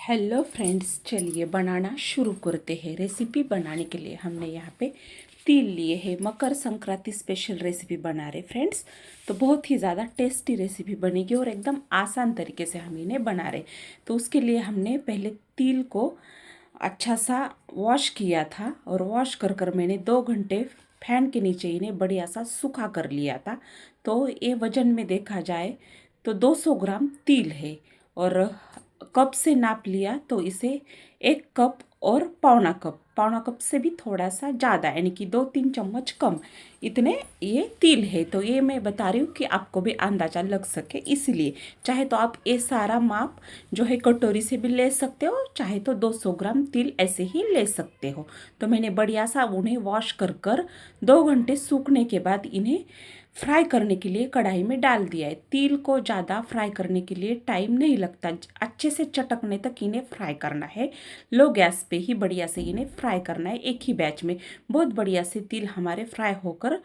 Hello friends, चलिए बनाना शुरू करते हैं। रेसिपी बनाने के लिए हमने यहाँ पे तिल लिए हैं। मकर संक्रांति स्पेशल रेसिपी बना रहे फ्रेंड्स। तो बहुत ही ज़्यादा टेस्टी रेसिपी बनेगी और एकदम आसान तरीके से हम इन्हें बना रहे। तो उसके लिए हमने पहले तिल को अच्छा सा वॉश किया था और वॉश कर मैंने 2 घंटे फैन के नीचे इन्हें बढ़िया सा सूखा कर लिया था। तो ये वजन में देखा जाए तो 200 ग्राम तिल है और कप से नाप लिया तो इसे 1 कप और पौना कप से भी थोड़ा सा ज़्यादा यानी कि 2-3 चम्मच कम इतने ये तिल है। तो ये मैं बता रही हूँ कि आपको भी अंदाज़ा लग सके, इसलिए चाहे तो आप ये सारा माप जो है कटोरी से भी ले सकते हो, चाहे तो 200 ग्राम तिल ऐसे ही ले सकते हो। तो मैंने बढ़िया सा उन्हें वॉश कर 2 घंटे सूखने के बाद इन्हें फ्राई करने के लिए कढ़ाई में डाल दिया है। तिल को ज़्यादा फ्राई करने के लिए टाइम नहीं लगता, अच्छे से चटकने तक इन्हें फ्राई करना है। लो गैस पे ही बढ़िया से इन्हें फ्राई करना है एक ही बैच में। बहुत बढ़िया से तिल हमारे फ्राई होकर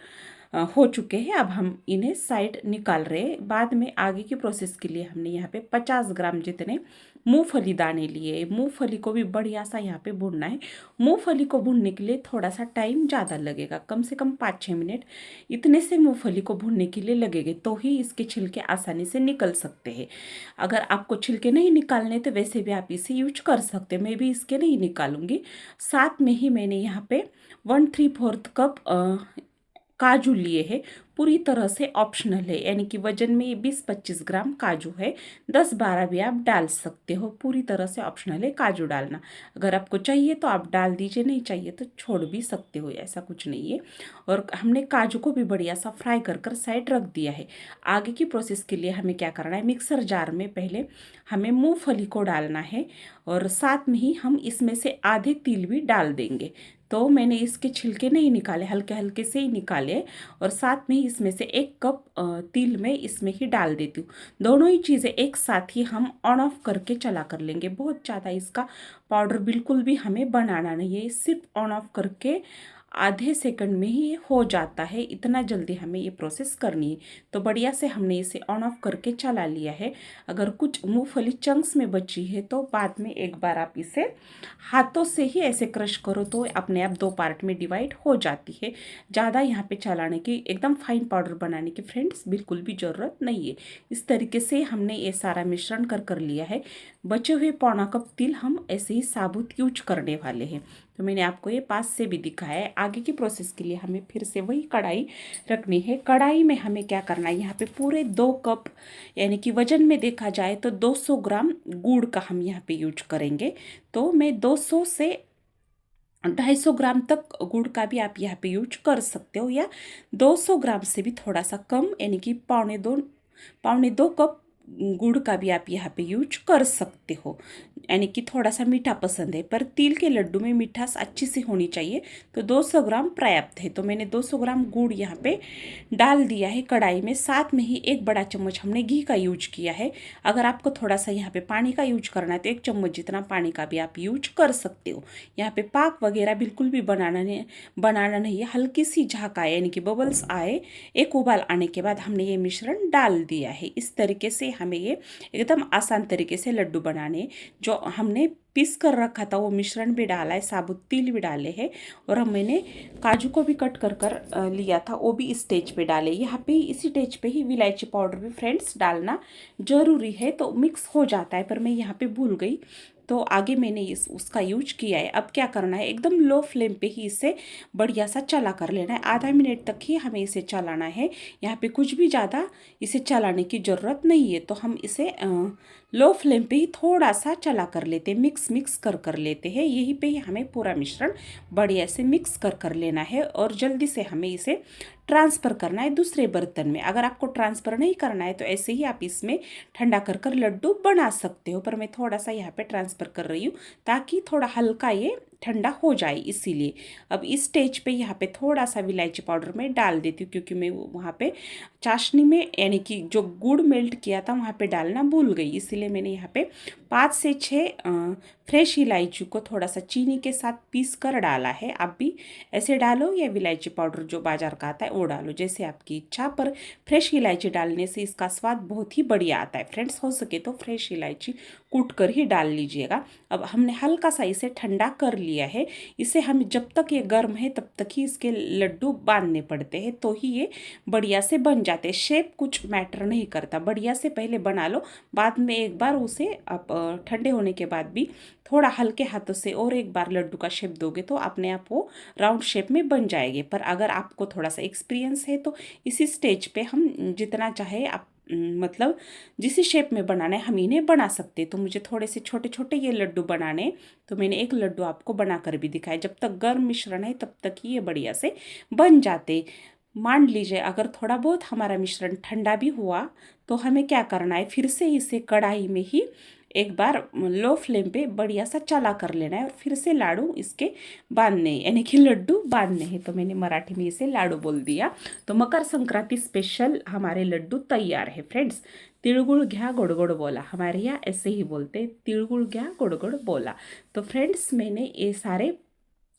हो चुके हैं। अब हम इन्हें साइड निकाल रहे हैं। बाद में आगे की प्रोसेस के लिए हमने यहाँ पे 50 ग्राम जितने मूंगफली दाने लिए। मूंगफली को भी बढ़िया सा यहाँ पे भूनना है। मूंगफली को भूनने के लिए थोड़ा सा टाइम ज़्यादा लगेगा, कम से कम 5-6 मिनट इतने से मूंगफली को भूनने के लिए लगेंगे, तो ही इसके छिलके आसानी से निकल सकते हैं। अगर आपको छिलके नहीं निकालने तो वैसे भी आप इसे यूज कर सकते हैं। मैं भी इसके नहीं निकालूंगी। साथ में ही मैंने यहाँ पे 1/3 कप काजू लिए हैं। पूरी तरह से ऑप्शनल है, यानी कि वजन में ये 20-25 ग्राम काजू है। 10-12 भी आप डाल सकते हो, पूरी तरह से ऑप्शनल है काजू डालना। अगर आपको चाहिए तो आप डाल दीजिए, नहीं चाहिए तो छोड़ भी सकते हो, ऐसा कुछ नहीं है। और हमने काजू को भी बढ़िया सा फ्राई कर साइड रख दिया है। आगे की प्रोसेस के लिए हमें क्या करना है, मिक्सर जार में पहले हमें मूंगफली को डालना है और साथ में ही हम इसमें से आधे तिल भी डाल देंगे। तो मैंने इसके छिलके नहीं निकाले, हल्के हल्के से ही निकाले और साथ में ही इसमें से 1 कप तिल में इसमें ही डाल देती हूँ। दोनों ही चीज़ें एक साथ ही हम ऑन ऑफ करके चला कर लेंगे। बहुत ज़्यादा इसका पाउडर बिल्कुल भी हमें बनाना नहीं है, सिर्फ ऑन ऑफ करके आधे सेकंड में ही ये हो जाता है। इतना जल्दी हमें ये प्रोसेस करनी है। तो बढ़िया से हमने इसे ऑन ऑफ करके चला लिया है। अगर कुछ मूंगफली चंक्स में बची है तो बाद में एक बार आप इसे हाथों से ही ऐसे क्रश करो तो अपने आप 2 पार्ट में डिवाइड हो जाती है। ज़्यादा यहाँ पे चलाने की, एकदम फाइन पाउडर बनाने की फ्रेंड्स बिल्कुल भी ज़रूरत नहीं है। इस तरीके से हमने ये सारा मिश्रण कर लिया है। बचे हुए पौना कप तिल हम ऐसे ही साबुत यूज करने वाले हैं। तो मैंने आपको ये पास से भी दिखाया है। आगे की प्रोसेस के लिए हमें फिर से वही कढ़ाई रखनी है। कढ़ाई में हमें क्या करना है, यहाँ पे पूरे 2 कप यानी कि वजन में देखा जाए तो 200 ग्राम गुड़ का हम यहाँ पे यूज करेंगे। तो मैं 200 से 250 ग्राम तक गुड़ का भी आप यहाँ पे यूज कर सकते हो, या 200 ग्राम से भी थोड़ा सा कम यानी कि पौने दो कप गुड़ का भी आप यहाँ पे यूज कर सकते हो। यानी कि थोड़ा सा मीठा पसंद है पर तिल के लड्डू में मिठास अच्छी सी होनी चाहिए, तो 200 ग्राम पर्याप्त है। तो मैंने 200 ग्राम गुड़ यहाँ पे डाल दिया है कढ़ाई में। साथ में ही 1 बड़ा चम्मच हमने घी का यूज किया है। अगर आपको थोड़ा सा यहाँ पे पानी का यूज करना है तो 1 चम्मच जितना पानी का भी आप यूज कर सकते हो। यहाँ पे पाक वगैरह बिल्कुल भी बनाना नहीं है। हल्की सी झाँक आए यानी कि बबल्स आए, एक उबाल आने के बाद हमने ये मिश्रण डाल दिया है। इस तरीके से हमें ये एकदम आसान तरीके से लड्डू बनाने, जो हमने पीस कर रखा था वो मिश्रण भी डाला है, साबुत तिल भी डाले हैं और मैंने काजू को भी कट कर लिया था, वो भी इस स्टेज पे डाले। यहाँ पे इसी स्टेज पे ही इलायची पाउडर भी फ्रेंड्स डालना ज़रूरी है, तो मिक्स हो जाता है पर मैं यहाँ पे भूल गई तो आगे मैंने उसका यूज किया है। अब क्या करना है, एकदम लो फ्लेम पे ही इसे बढ़िया सा चला कर लेना है। आधा मिनट तक ही हमें इसे चलाना है। यहाँ पे कुछ भी ज़्यादा इसे चलाने की ज़रूरत नहीं है। तो हम इसे लो फ्लेम पे ही थोड़ा सा चला कर लेते हैं, मिक्स कर लेते हैं। यहीं पे ही हमें पूरा मिश्रण बढ़िया से मिक्स कर लेना है और जल्दी से हमें इसे ट्रांसफ़र करना है दूसरे बर्तन में। अगर आपको ट्रांसफ़र नहीं करना है तो ऐसे ही आप इसमें ठंडा कर लड्डू बना सकते हो, पर मैं थोड़ा सा यहाँ पे ट्रांसफ़र कर रही हूँ ताकि थोड़ा हल्का ये ठंडा हो जाए, इसीलिए। अब इस स्टेज पे यहाँ पे थोड़ा सा इलायची पाउडर मैं डाल देती हूँ, क्योंकि मैं वहाँ पे चाशनी में यानी कि जो गुड़ मेल्ट किया था वहाँ पे डालना भूल गई, इसीलिए मैंने यहाँ पे 5 से 6 फ्रेश इलायची को थोड़ा सा चीनी के साथ पीस कर डाला है। आप भी ऐसे डालो या इलायची पाउडर जो बाजार का आता है वो डालो, जैसे आपकी इच्छा, पर फ्रेश इलायची डालने से इसका स्वाद बहुत ही बढ़िया आता है फ्रेंड्स। हो सके तो फ्रेश इलायची कूट कर ही डाल लीजिएगा। अब हमने हल्का सा इसे ठंडा कर लिया है। इसे हम जब तक ये गर्म है तब तक ही इसके लड्डू बांधने पड़ते हैं, तो ही ये बढ़िया से बन जाते हैं। शेप कुछ मैटर नहीं करता, बढ़िया से पहले बना लो, बाद में एक बार उसे आप ठंडे होने के बाद भी थोड़ा हल्के हाथों से और एक बार लड्डू का शेप दोगे तो अपने आप वो राउंड शेप में बन जाएंगे। पर अगर आपको थोड़ा सा एक्सपीरियंस है तो इसी स्टेज पे हम जितना चाहे आप मतलब जिस शेप में बनाना है हम इन्हें बना सकते हैं। तो मुझे थोड़े से छोटे छोटे ये लड्डू बनाने, तो मैंने एक लड्डू आपको बना कर भी दिखाया। जब तक गर्म मिश्रण है तब तक ही ये बढ़िया से बन जाते। मान लीजिए अगर थोड़ा बहुत हमारा मिश्रण ठंडा भी हुआ तो हमें क्या करना है, फिर से इसे कढ़ाई में ही एक बार लो फ्लेम पे बढ़िया सा चला कर लेना है और फिर से लाडू इसके बांधने यानी कि लड्डू बांधने हैं। तो मैंने मराठी में इसे लाडू बोल दिया। तो मकर संक्रांति स्पेशल हमारे लड्डू तैयार है फ्रेंड्स। तिळगुळ घ्या गोड गोड बोला, हमारे यहाँ ऐसे ही बोलते हैं, तिळगुळ घ्या गोड गोड बोला। तो फ्रेंड्स मैंने ये सारे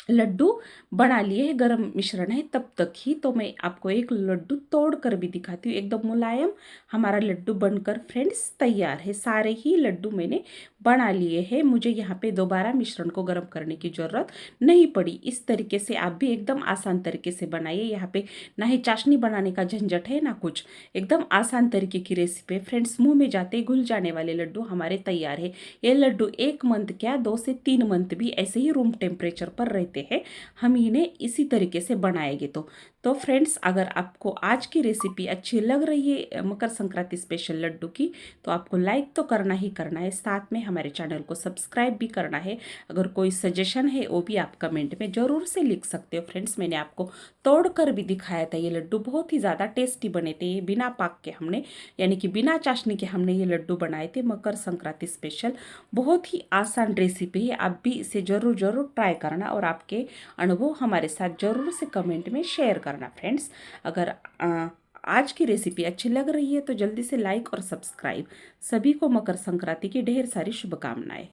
लड्डू बना लिए हैं, गरम मिश्रण है तब तक ही। तो मैं आपको एक लड्डू तोड़ कर भी दिखाती हूँ। एकदम मुलायम हमारा लड्डू बनकर फ्रेंड्स तैयार है। सारे ही लड्डू मैंने बना लिए हैं, मुझे यहाँ पे दोबारा मिश्रण को गर्म करने की ज़रूरत नहीं पड़ी। इस तरीके से आप भी एकदम आसान तरीके से बनाइए। यहाँ पे ना ही चाशनी बनाने का झंझट है ना कुछ, एकदम आसान तरीके की रेसिपी है फ्रेंड्स। मुँह में जाते ही घुल जाने वाले लड्डू हमारे तैयार है। ये लड्डू 1 मंथ क्या 2 से 3 मंथ भी ऐसे ही रूम टेम्परेचर पर रहते हैं हम इन्हें इसी तरीके से बनाएंगे। तो फ्रेंड्स अगर आपको आज की रेसिपी अच्छी लग रही है मकर संक्रांति स्पेशल लड्डू की, तो आपको लाइक तो करना ही करना है, साथ में हमारे चैनल को सब्सक्राइब भी करना है। अगर कोई सजेशन है वो भी आप कमेंट में ज़रूर से लिख सकते हो फ्रेंड्स। मैंने आपको तोड़ कर भी दिखाया था, ये लड्डू बहुत ही ज़्यादा टेस्टी बने थे। ये बिना पाक के हमने यानी कि बिना चाशनी के हमने ये लड्डू बनाए थे मकर संक्रांति स्पेशल। बहुत ही आसान रेसिपी है, आप भी इसे ज़रूर ट्राई करना और आपके अनुभव हमारे साथ ज़रूर से कमेंट में शेयर करना फ्रेंड्स। अगर आज की रेसिपी अच्छी लग रही है तो जल्दी से लाइक और सब्सक्राइब। सभी को मकर संक्रांति की ढेर सारी शुभकामनाएं।